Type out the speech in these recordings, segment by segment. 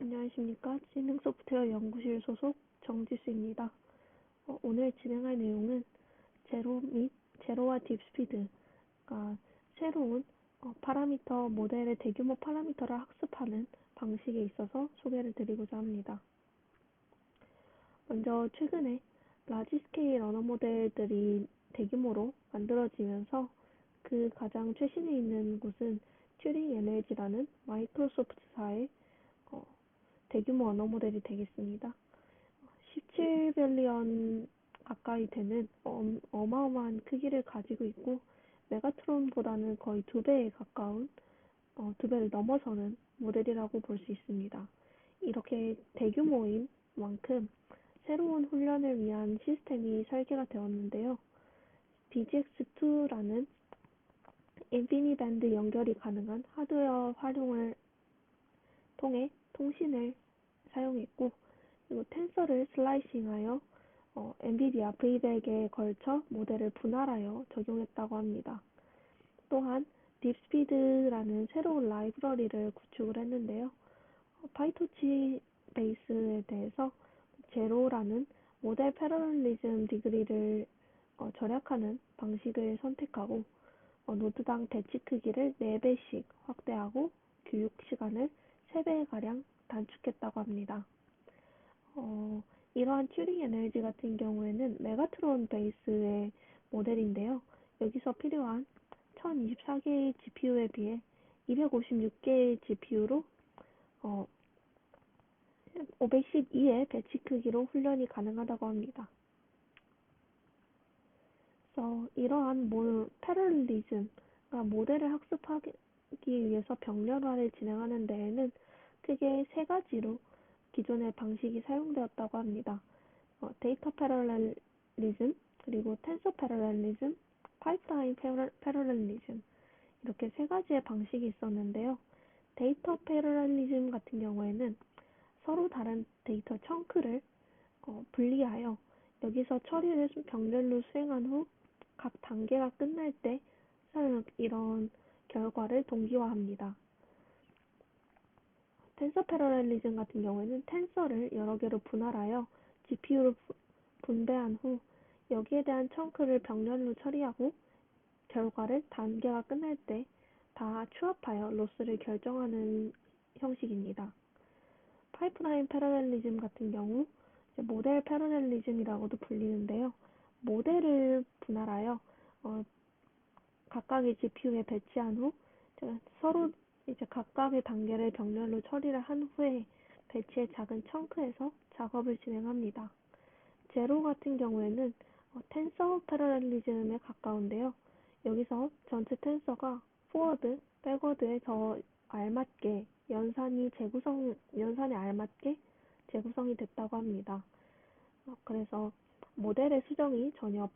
안녕하십니까. 지능 소프트웨어 연구실 소속 정지수입니다. 오늘 진행할 내용은 제로 및 제로와 딥스피드, 가 새로운 파라미터 모델의 대규모 파라미터를 학습하는 방식에 있어서 소개를 드리고자 합니다. 먼저 최근에 라지 스케일 언어 모델들이 대규모로 만들어지면서 그 가장 최신에 있는 곳은 튜링 NLG라는 마이크로소프트사의 어, 대규모 언어 모델이 되겠습니다. 17빌리언 가까이 되는 어마어마한 크기를 가지고 있고 메가트론보다는 거의 두 배에 가까운 두 배를 넘어서는 모델이라고 볼 수 있습니다. 이렇게 대규모인 만큼 새로운 훈련을 위한 시스템이 설계가 되었는데요. DGX2라는 인피니밴드 연결이 가능한 하드웨어 활용을 통해 통신을 사용했고, 그리고 텐서를 슬라이싱하여 엔비디아 V100에 걸쳐 모델을 분할하여 적용했다고 합니다. 또한 딥스피드라는 새로운 라이브러리를 구축을 했는데요. 파이토치 베이스에 대해서 제로라는 모델 패러럴리즘 디그리를 절약하는 방식을 선택하고 노드당 배치 크기를 4배씩 확대하고 교육 시간을 3배가량 단축했다고 합니다. 이러한 튜링 에너지 같은 경우에는 메가트론 베이스의 모델인데요. 여기서 필요한 1024개의 GPU에 비해 256개의 GPU로 512의 배치 크기로 훈련이 가능하다고 합니다. 그래서 이러한 패러럴리즘, 그러니까 모델을 학습하기 위해서 병렬화를 진행하는 데에는 크게 세 가지로 기존의 방식이 사용되었다고 합니다. 데이터 패러럴리즘, 그리고 텐서 패러럴리즘, 파이프라인 패러럴리즘, 이렇게 세 가지의 방식이 있었는데요. 데이터 패러럴리즘 같은 경우에는 서로 다른 데이터 청크를 분리하여 여기서 처리를 병렬로 수행한 후 각 단계가 끝날 때 이런 결과를 동기화합니다. 텐서 패러렐리즘 같은 경우에는 텐서를 여러 개로 분할하여 GPU로 분배한 후 여기에 대한 청크를 병렬로 처리하고 결과를 단계가 끝날 때 다 추합하여 로스를 결정하는 형식입니다. 파이프라인 패러렐리즘 같은 경우 모델 패러렐리즘이라고도 불리는데요. 모델을 분할하여 각각의 GPU에 배치한 후 서로 이제 각각의 단계를 병렬로 처리를 한 후에 배치의 작은 청크에서 작업을 진행합니다. 제로 같은 경우에는 텐서 패러렐리즘에 가까운데요. 여기서 전체 텐서가 포워드, 백워드에 더 알맞게 연산에 알맞게 재구성이 됐다고 합니다. 그래서 모델의 수정이 전혀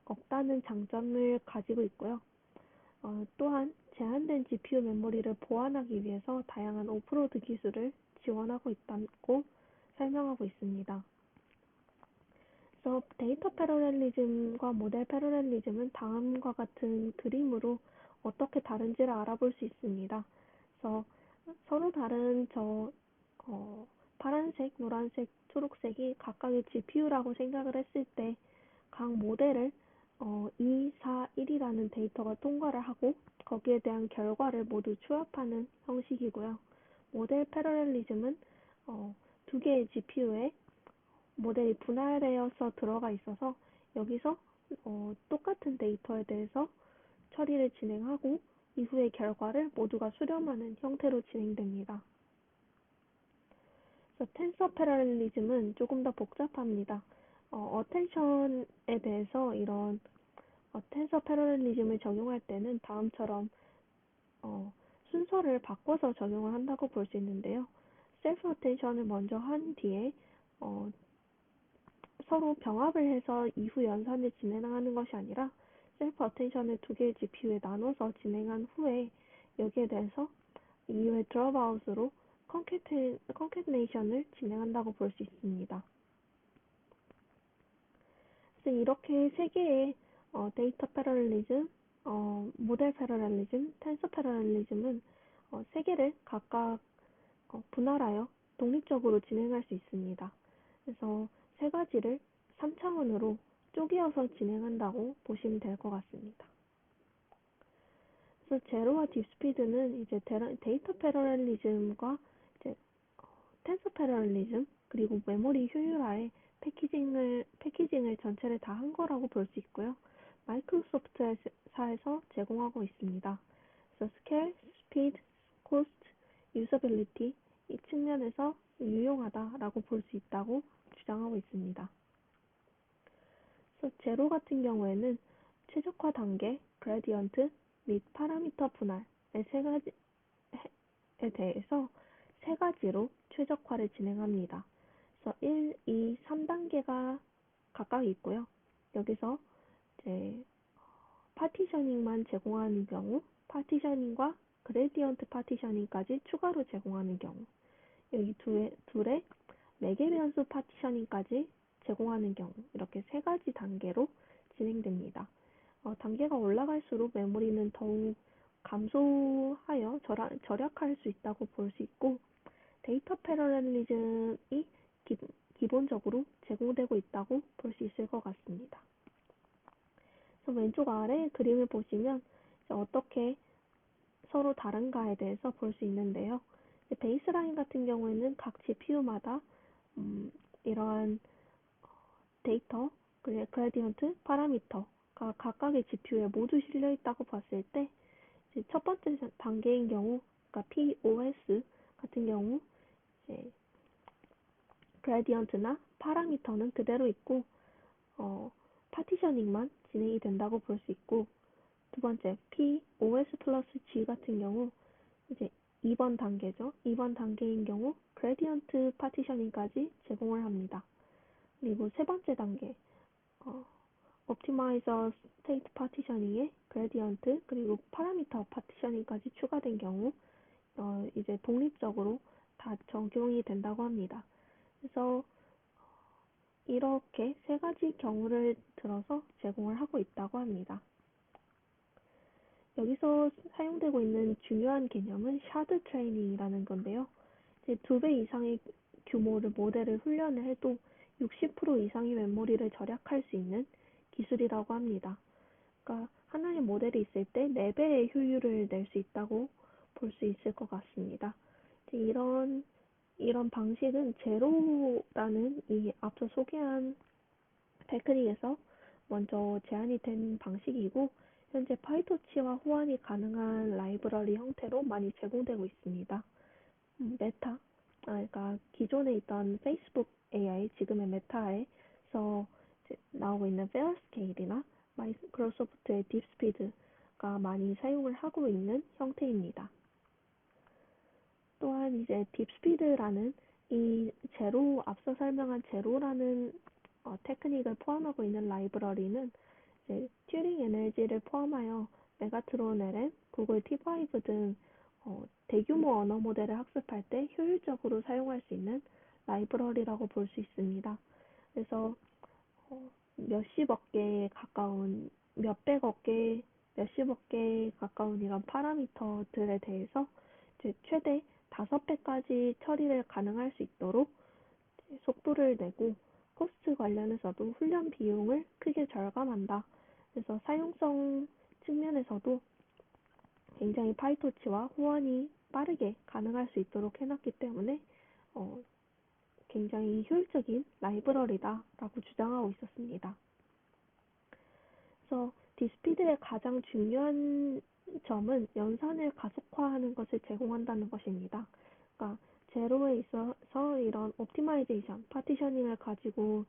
없다는 장점을 가지고 있고요. 또한 제한된 GPU 메모리를 보완하기 위해서 다양한 오프로드 기술을 지원하고 있다고 설명하고 있습니다. 그래서 데이터 패러렐리즘과 모델 패러렐리즘은 다음과 같은 그림으로 어떻게 다른지를 알아볼 수 있습니다. 그래서 서로 다른 파란색, 노란색, 초록색이 각각의 GPU라고 생각을 했을 때 각 모델을 2, 4, 1이라는 데이터가 통과를 하고 거기에 대한 결과를 모두 추합하는 형식이고요. 모델 패러렐리즘은 두 개의 GPU에 모델이 분할되어서 들어가 있어서 여기서 똑같은 데이터에 대해서 처리를 진행하고 이후의 결과를 모두가 수렴하는 형태로 진행됩니다. 그래서 텐서 패러렐리즘은 조금 더 복잡합니다. 어텐션에 대해서 이런 텐서 패러렐리즘을 적용할 때는 다음처럼 순서를 바꿔서 적용을 한다고 볼 수 있는데요. 셀프 어텐션을 먼저 한 뒤에 서로 병합을 해서 이후 연산을 진행하는 것이 아니라 셀프 어텐션을 두 개의 GPU에 나눠서 진행한 후에 여기에 대해서 이후에 드롭아웃으로 컨캐테네이션을 진행한다고 볼 수 있습니다. 그래서 이렇게 세 개의 데이터 패러렐리즘, 모델 패러렐리즘, 텐서 패러렐리즘은 세 개를 각각 분할하여 독립적으로 진행할 수 있습니다. 그래서 세 가지를 3차원으로 쪼개어서 진행한다고 보시면 될 것 같습니다. 그래서 제로와 딥스피드는 이제 데이터 패러렐리즘과 이제 텐서 패러렐리즘 그리고 메모리 효율화의 패키징을 전체를 다 한 거라고 볼 수 있고요. 마이크로소프트사에서 제공하고 있습니다. 그래서 스케일, 스피드, 코스트, 유저빌리티 이 측면에서 유용하다라고 볼 수 있다고 주장하고 있습니다. 그래서 제로 같은 경우에는 최적화 단계, 그레디언트 및 파라미터 분할의 세 가지에 대해서 세 가지로 최적화를 진행합니다. 그래서 1, 2, 3단계가 각각 있고요. 여기서 이제 파티셔닝만 제공하는 경우, 파티셔닝과 그레디언트 파티셔닝까지 추가로 제공하는 경우, 여기 둘의 4개 변수 파티셔닝까지 제공하는 경우, 이렇게 세 가지 단계로 진행됩니다. 단계가 올라갈수록 메모리는 더욱 감소하여 절약할 수 있다고 볼 수 있고, 데이터 패러렐리즘이 기본적으로 제공되고 있다고 볼 수 있을 것 같습니다. 그래서 왼쪽 아래 그림을 보시면 어떻게 서로 다른가에 대해서 볼 수 있는데요. 베이스라인 같은 경우에는 각 GPU마다 이러한 데이터, 그레디언트, 파라미터가 각각의 GPU에 모두 실려 있다고 봤을 때 첫 번째 단계인 경우, 그러니까 POS 같은 경우 이제 그레디언트나 파라미터는 그대로 있고 파티셔닝만 진행이 된다고 볼 수 있고, 두 번째 POS 플러스 G 같은 경우 이제 2번 단계죠. 2번 단계인 경우 그레디언트 파티셔닝까지 제공을 합니다. 그리고 세 번째 단계 옵티마이저 스테이트 파티셔닝에 그레디언트 그리고 파라미터 파티셔닝까지 추가된 경우 이제 독립적으로 다 적용이 된다고 합니다. 그래서 이렇게 세 가지 경우를 들어서 제공을 하고 있다고 합니다. 여기서 사용되고 있는 중요한 개념은 샤드 트레이닝이라는 건데요. 이제 2배 이상의 규모를 모델을 훈련을 해도 60% 이상의 메모리를 절약할 수 있는 기술이라고 합니다. 그러니까 하나의 모델이 있을 때 4배의 효율을 낼 수 있다고 볼 수 있을 것 같습니다. 이런 방식은 제로라는 이 앞서 소개한 테크닉에서 먼저 제안이 된 방식이고, 현재 파이토치와 호환이 가능한 라이브러리 형태로 많이 제공되고 있습니다. 그러니까 기존에 있던 페이스북 AI, 지금의 메타에서 나오고 있는 페어스케일이나 마이크로소프트의 딥스피드가 많이 사용을 하고 있는 형태입니다. 또한 이제 딥스피드라는 이 앞서 설명한 제로라는 테크닉을 포함하고 있는 라이브러리는 이제 튜링 에너지를 포함하여 메가트론 LM, 구글 T5 등 대규모 언어 모델을 학습할 때 효율적으로 사용할 수 있는 라이브러리라고 볼 수 있습니다. 그래서 몇십억 개에 가까운, 몇십억 개에 가까운 이런 파라미터들에 대해서 이제 최대 5배까지 처리를 가능할 수 있도록 속도를 내고, 코스트 관련해서도 훈련 비용을 크게 절감한다. 그래서 사용성 측면에서도 굉장히 파이토치와 호환이 빠르게 가능할 수 있도록 해놨기 때문에 굉장히 효율적인 라이브러리다라고 주장하고 있었습니다. 그래서 딥스피드의 가장 중요한 점은 연산을 가속화하는 것을 제공한다는 것입니다. 그러니까 제로에 있어서 이런 옵티마이제이션, 파티셔닝을 가지고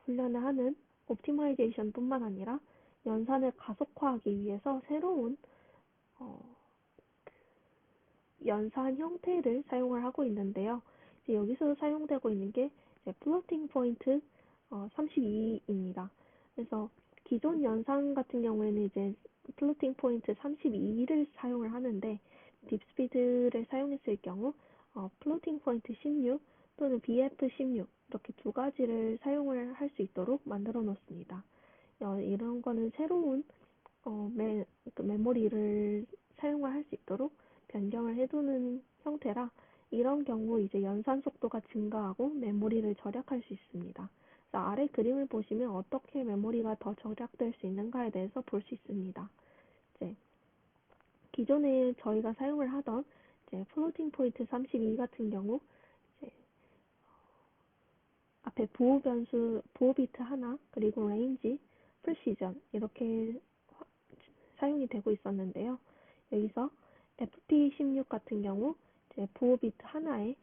훈련을 하는 옵티마이제이션뿐만 아니라 연산을 가속화하기 위해서 새로운 연산 형태를 사용을 하고 있는데요. 이제 여기서 사용되고 있는 게 플로팅 포인트 32입니다. 그래서 기존 연산 같은 경우에는 이제 플로팅 포인트 32를 사용을 하는데, 딥스피드를 사용했을 경우 플로팅 포인트 16 또는 BF16 이렇게 두 가지를 사용을 할 수 있도록 만들어 놓습니다. 이런 거는 새로운 메모리를 사용을 할 수 있도록 변경을 해두는 형태라 이런 경우 이제 연산 속도가 증가하고 메모리를 절약할 수 있습니다. 그래서 아래 그림을 보시면 어떻게 메모리가 더 절약될 수 있는가에 대해서 볼 수 있습니다. 이제 기존에 저희가 사용을 하던 이제 플로팅 포인트 32 같은 경우 이제 앞에 보호 변수, 보호 비트 하나, 그리고 레인지, 프리시전 이렇게 사용이 되고 있었는데요. 여기서 FP16 같은 경우 이제 보호 비트 하나에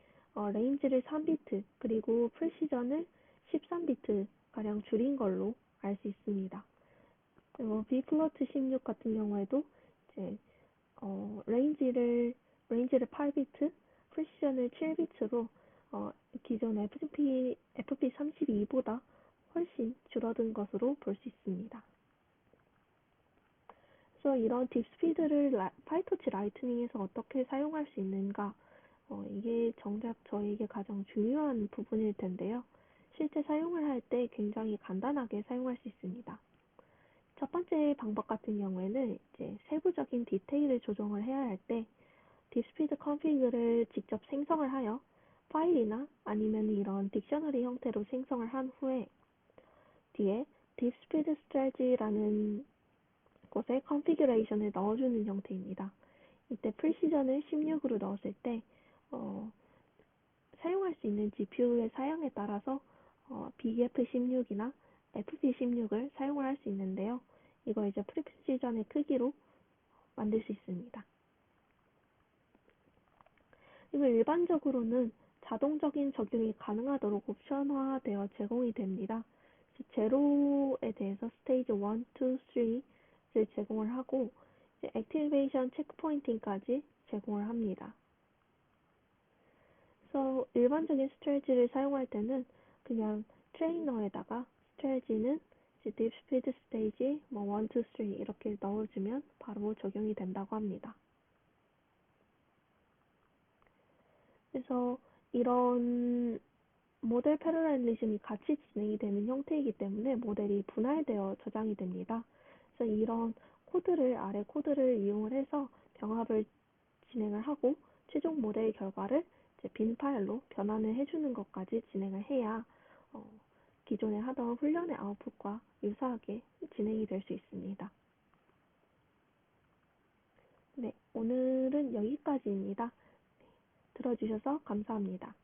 레인지를 3비트 그리고 프리시전을 13비트 가량 줄인 걸로 알 수 있습니다. 그리고 B플러트 16 같은 경우에도 이제 레인지를 8비트, 프리시전을 7비트로 기존 FP32보다 훨씬 줄어든 것으로 볼 수 있습니다. 그래서 이런 딥스피드를 파이토치 라이트닝에서 어떻게 사용할 수 있는가? 이게 정작 저에게 가장 중요한 부분일 텐데요. 실제 사용을 할 때 굉장히 간단하게 사용할 수 있습니다. 첫 번째 방법 같은 경우에는 이제 세부적인 디테일을 조정을 해야 할 때 딥스피드 컨피그를 직접 생성을 하여 파일이나 아니면 이런 딕셔너리 형태로 생성을 한 후에 뒤에 딥스피드 스트래지라는 곳에 컨피그레이션을 넣어주는 형태입니다. 이때 프리시전을 16으로 넣었을 때 사용할 수 있는 GPU의 사양에 따라서 BF16이나 FP16을 사용을 할 수 있는데요. 이거 이제 프리시전의 크기로 만들 수 있습니다. 그리고 일반적으로는 자동적인 적용이 가능하도록 옵션화되어 제공이 됩니다. 제로에 대해서 스테이지 1, 2, 3를 제공을 하고 액티베이션 체크포인팅까지 제공을 합니다. 그래서 일반적인 스트래지를 사용할 때는 그냥 트레이너에다가 스트래지는 딥스피드 스테이지 1, 2, 3 이렇게 넣어주면 바로 적용이 된다고 합니다. 그래서 이런 모델 패러렐리즘이 같이 진행이 되는 형태이기 때문에 모델이 분할되어 저장이 됩니다. 그래서 이런 코드를 아래 코드를 이용을 해서 병합을 진행을 하고 최종 모델 결과를 이제 빈 파일로 변환을 해주는 것까지 진행을 해야 기존에 하던 훈련의 아웃풋과 유사하게 진행이 될 수 있습니다. 네, 오늘은 여기까지입니다. 들어주셔서 감사합니다.